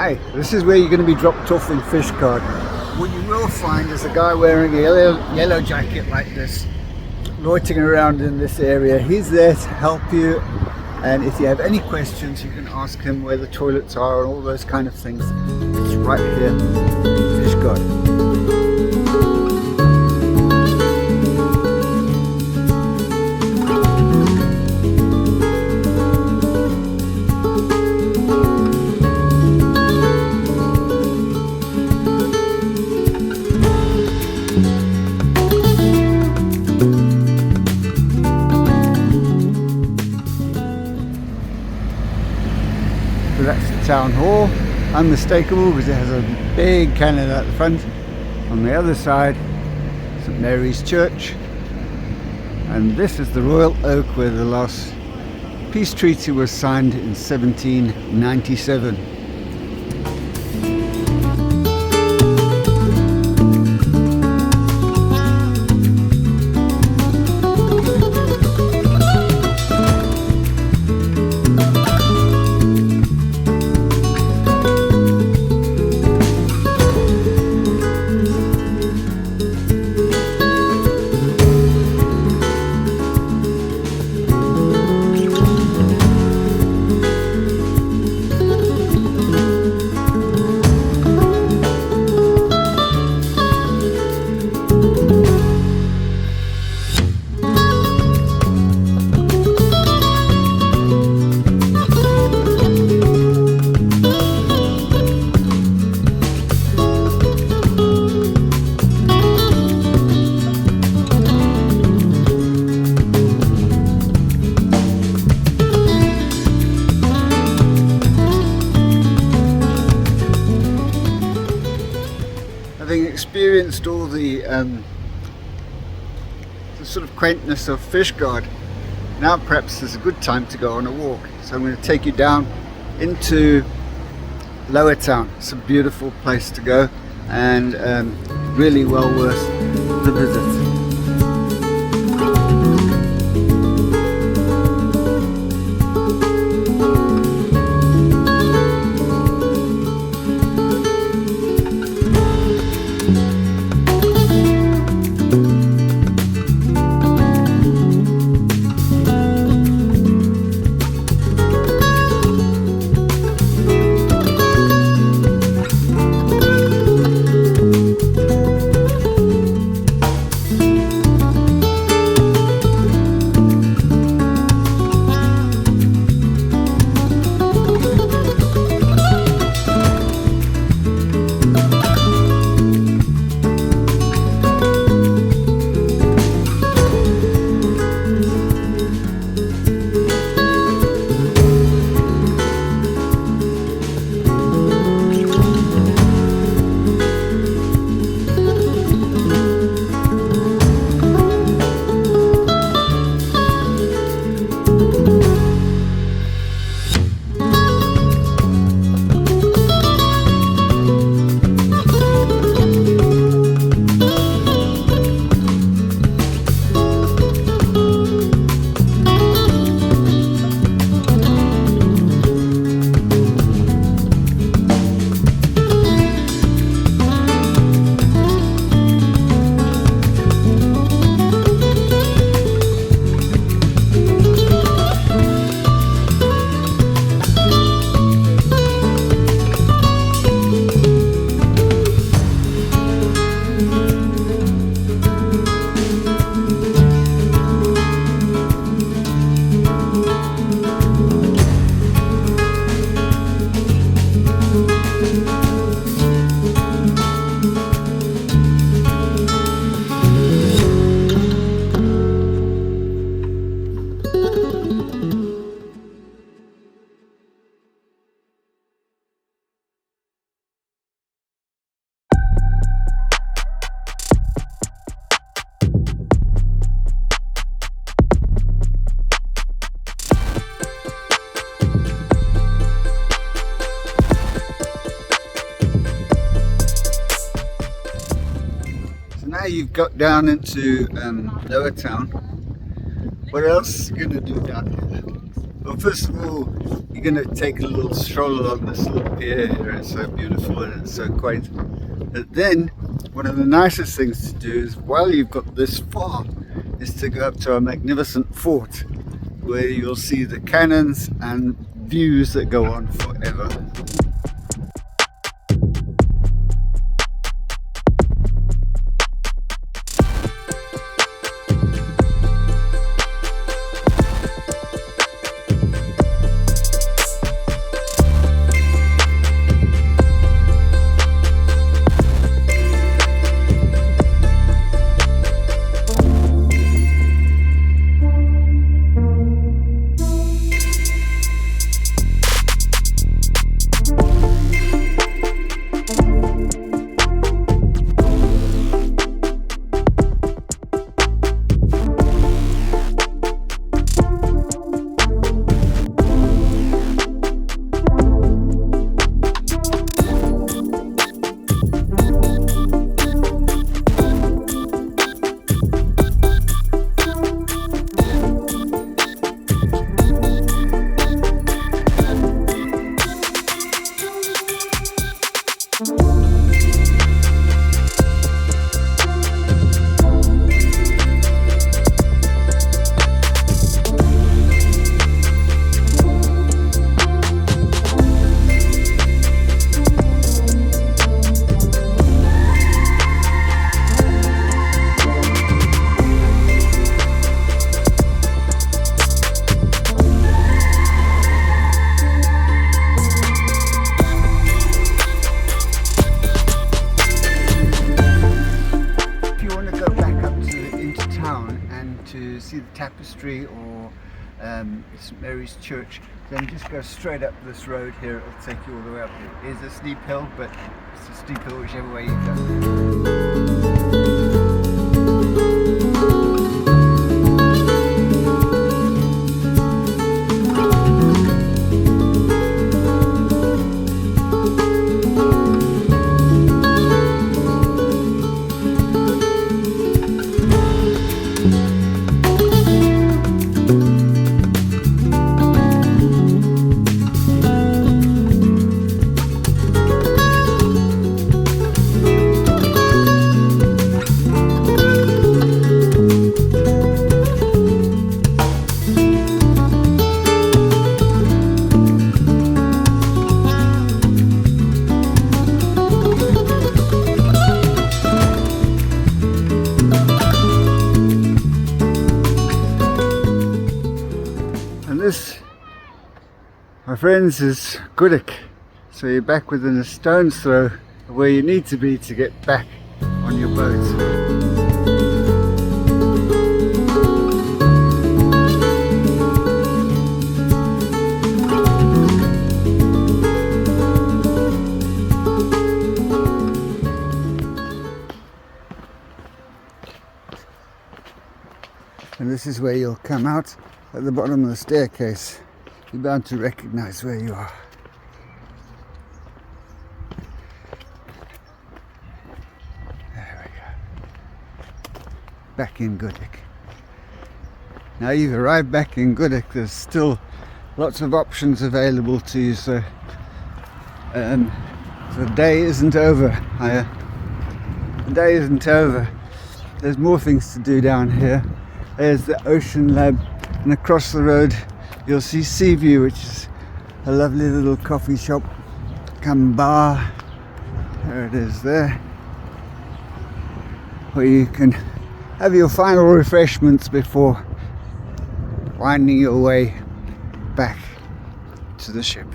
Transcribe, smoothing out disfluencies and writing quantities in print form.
Hi, this is where you're going to be dropped off in Fishguard. What you will find is a guy wearing a yellow jacket like this, loitering around in this area. He's there to help you, and if you have any questions you can ask him where the toilets are and all those kind of things. It's right here in Fishguard. So that's the town hall, unmistakable because it has a big cannon at the front. On the other side, St Mary's Church, and this is the Royal Oak where the last peace treaty was signed in 1797. Having experienced all the sort of quaintness of Fishguard, now perhaps is a good time to go on a walk. So I'm going to take you down into Lower Town. It's a beautiful place to go and really well worth the visit. Now you've got down into Lower Town. What else are you going to do down here? Well, first of all, you're going to take a little stroll along this little pier here. It's so beautiful and it's so quaint. But then, one of the nicest things to do is, while you've got this far, is to go up to a magnificent fort where you'll see the cannons and views that go on forever. To see the tapestry or St Mary's Church, then just go straight up this road here. It'll take you all the way up. It is a steep hill, but it's a steep hill whichever way you go. This, my friends, is Goodwick, so you're back within a stone's throw of where you need to be to get back on your boat. And this is where you'll come out at the bottom of the staircase. You're bound to recognize where you are. There we go. Back in Goodwick. Now you've arrived back in Goodwick, there's still lots of options available to you, so the day isn't over. The day isn't over. There's more things to do down here. There's the Ocean Lab, and across the road you'll see Seaview, which is a lovely little coffee shop come bar. There it is there, where you can have your final refreshments before winding your way back to the ship.